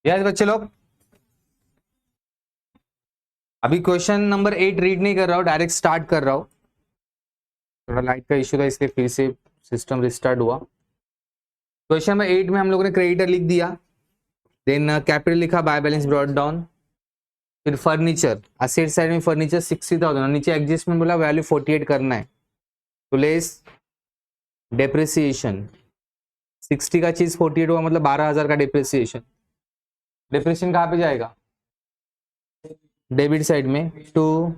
Yes बच्चे लोग, अभी क्वेश्चन नंबर 8 रीड नहीं कर रहा हूँ, डायरेक्ट स्टार्ट कर रहा हूँ। थोड़ा लाइट का इश्यू था इसलिए फिर से सिस्टम रिस्टार्ट हुआ। क्वेश्चन नंबर 8 में हम लोगों ने क्रेडिटर लिख दिया, देन कैपिटल लिखा, बाय बैलेंस ब्रॉट डाउन, फिर फर्नीचर, असेट साइड में फर्नीचर 60,000 और नीचे एडजस्टमेंट बोला वैल्यू 48 करना है, तो लेस डेप्रिसिएशन 60 का चीज 48 हुआ मतलब 12,000 का डिप्रिसिएशन। डिप्रिसिएशन कहाँ पे जाएगा? डेबिट साइड में टू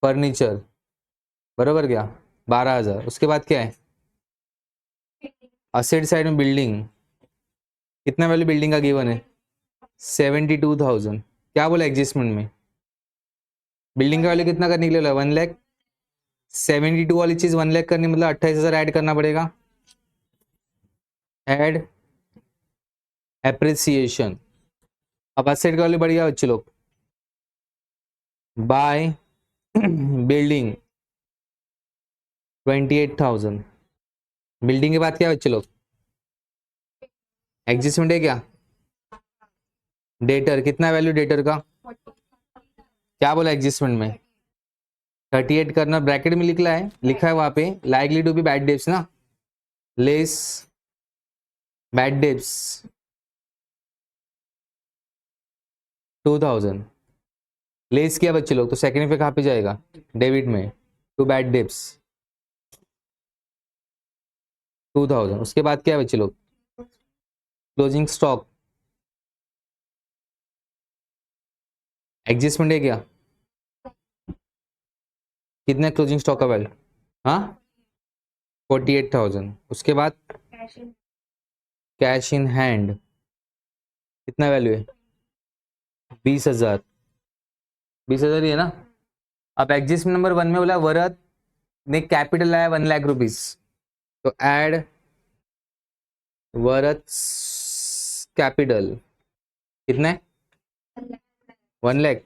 फर्नीचर, बरोबर क्या 12,000। उसके बाद क्या है? असेट साइड में बिल्डिंग, कितना वैल्यू बिल्डिंग का गिवन है? 72,000। क्या बोला एडजस्टमेंट में? बिल्डिंग का वैल्यू कितना करने के लिए? 1 लाख। 72 वाली चीज 1 लाख करनी मतलब 28,000 ऐड करना पड़ेगा, ऐड एप्रिसिएशन। अब असेट का वैल्यू बढ़ गया बच्चे लोग, बाय बिल्डिंग 28,000। बिल्डिंग के बाद क्या है बच्चे लोग? एडजस्टमेंट है क्या? डेटर, कितना वैल्यू डेटर का? क्या बोला एडजस्टमेंट में? 38 करना, ब्रैकेट में लिखा है वहां पे likely to be bad debts ना, लेस बैड डेब्ट्स 2,000। लेस किया बच्चे लोग तो सेकंड पे कहाँ पे जाएगा? डेबिट में, टू बैड डेब्ट्स 2,000। उसके बाद क्या है बच्चे लोग? क्लोजिंग स्टॉक, एडजस्टमेंट है क्या? कितना क्लोजिंग स्टॉक का वैल्यू? हाँ 48,000। उसके बाद कैश इन हैंड, कितना वैल्यू है? 20,000। 20,000 ही है ना। अब एडजस्टमेंट नंबर 1 में बोला वरद ने कैपिटल लाया 1 लाख रुपीज, तो ऐड वरद कैपिटल, कितना है? 1 लाख।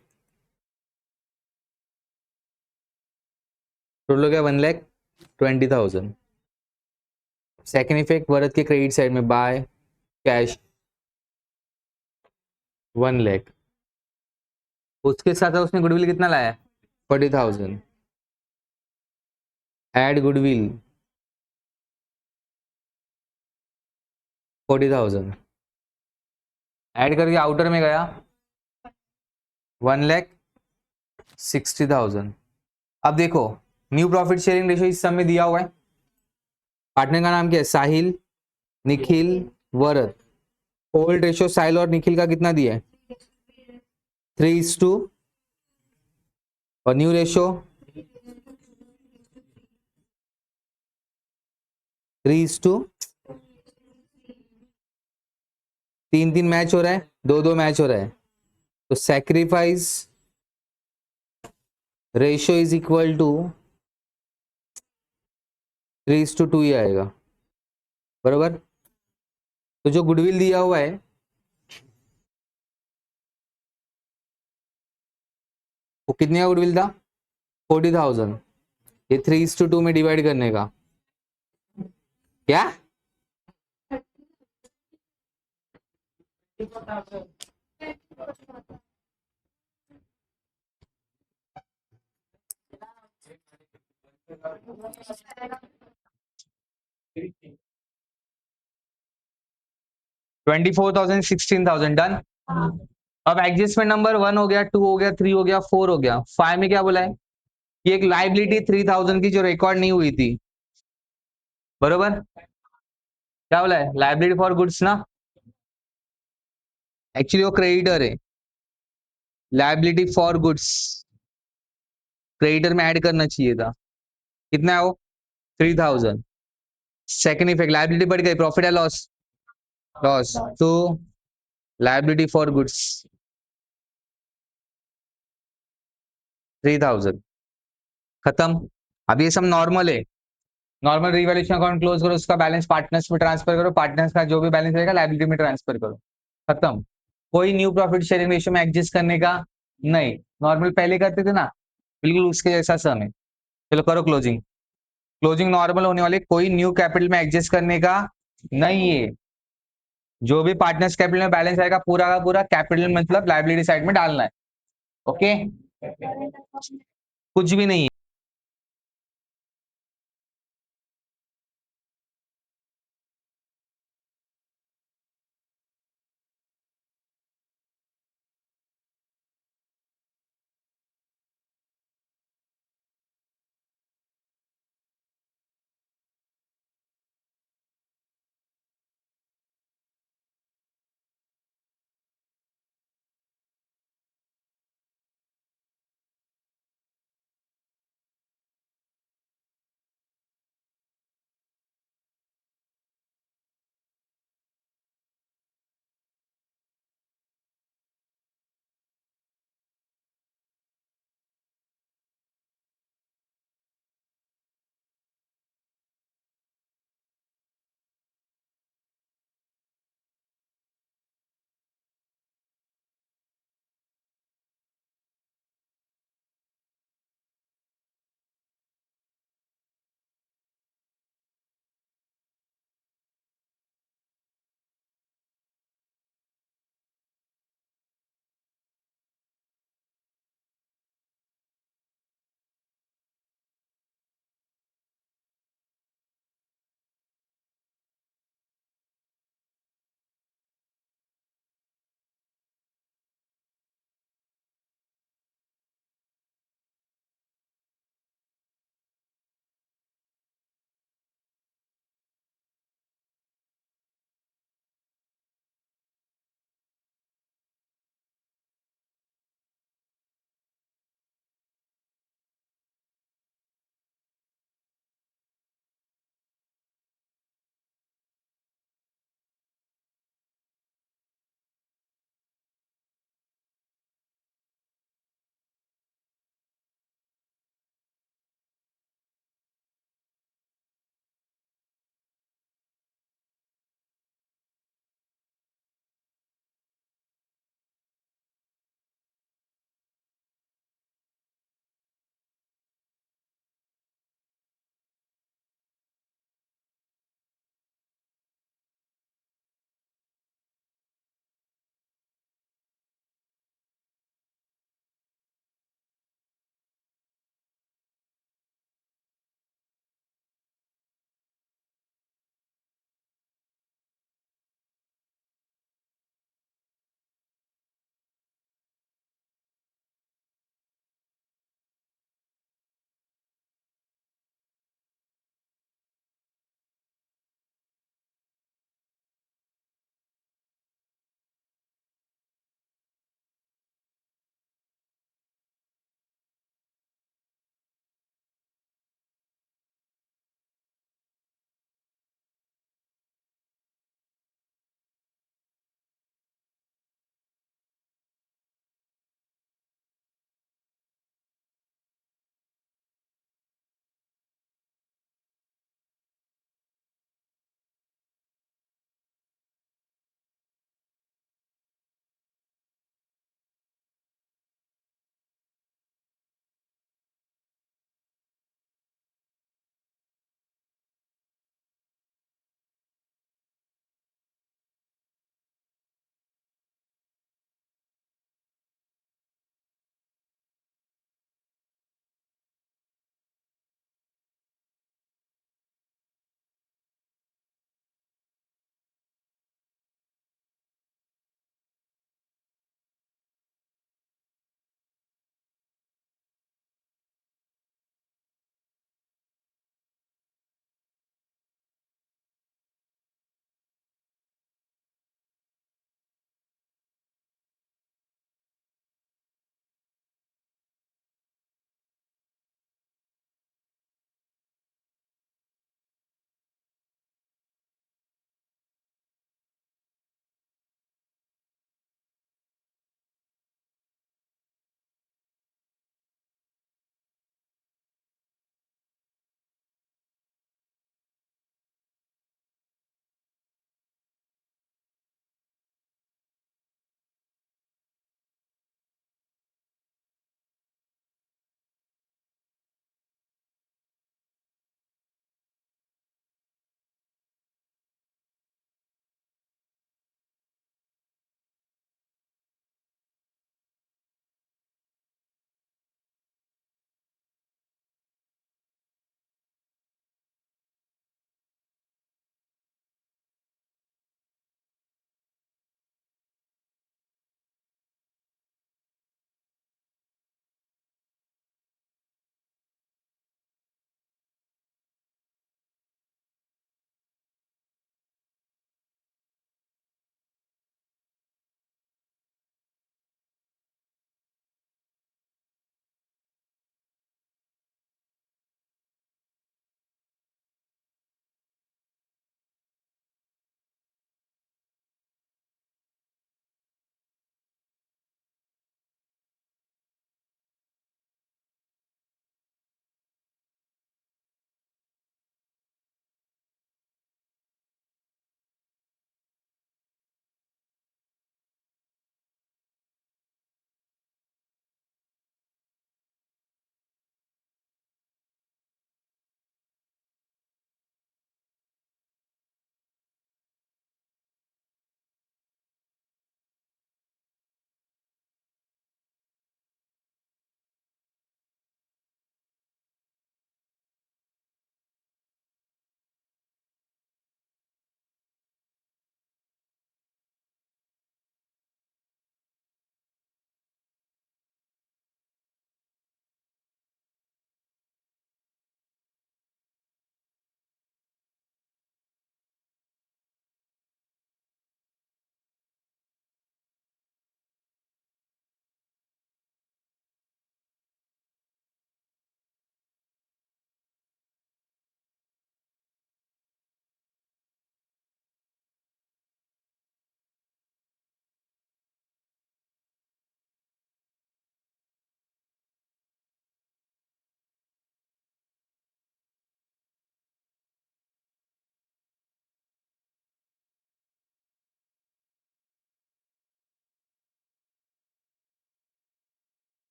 टोटल हो गया 1,20,000। सेकेंड इफेक्ट, वरद के क्रेडिट साइड में बाय कैश 1 लाख। उसके साथ उसने गुडविल कितना लाया? 40,000। ऐड गुडविल 40,000, ऐड करके आउटर में गया 1,60,000। अब देखो न्यू प्रॉफिट शेयरिंग रेशियो इस सब में दिया हुआ है। पार्टनर का नाम क्या है? साहिल, निखिल, वरद। ओल्ड रेशियो साहिल और निखिल का कितना दिया है? 3:2। और न्यू रेशियो 3:2। 3-3 मैच हो रहा है, 2-2 मैच हो रहा है, तो sacrifice ratio is equal to 3:2 ही आएगा, बरोबर। तो जो गुडविल दिया हुआ है वो कितने का गुडविल था? 40,000। ये 3:2 में डिवाइड करने का क्या? $24,000 $16,000 डन। अब एडजस्टमेंट नंबर 1 हो गया, 2 हो गया, 3 हो गया, 4 हो गया। 5 में क्या बोला है कि एक लाइबिलिटी 3,000 की जो रिकॉर्ड नहीं हुई थी, बरोबर। क्या बोला है? लाइबिलिटी फॉर गुड्स ना, एक्चुअली वो क्रेडिटर है। लाइबिलिटी फॉर गुड्स क्रेडिटर में ऐड करना चाहिए था, कितना है वो? 3,000। सेकेंड इफेक्ट, लाइबिलिटी बढ़ गई, प्रॉफिट है लॉस? लॉस। तो लाइबिलिटी फॉर गुड्स 3,000 खत्म। अब ये सब नॉर्मल है, नॉर्मल रिवैल्यूएशन अकाउंट क्लोज करो, उसका बैलेंस पार्टनर्स में ट्रांसफर करो, पार्टनर्स का जो भी बैलेंस रहेगा लायबिलिटी में ट्रांसफर करो, खत्म। कोई न्यू प्रॉफिट शेयरिंग रेशियो में एडजस्ट करने का नहीं, नॉर्मल पहले करते थे ना, बिल्कुल उसके जैसा सम है। चलो करो क्लोजिंग, क्लोजिंग नॉर्मल होने वाली, कोई न्यू कैपिटल में एडजस्ट करने का नहीं है। जो भी पार्टनर्स कैपिटल में बैलेंस आएगा पूरा का पूरा कैपिटल मतलब लायबिलिटी साइड में डालना है। ओके, कुछ भी नहीं है।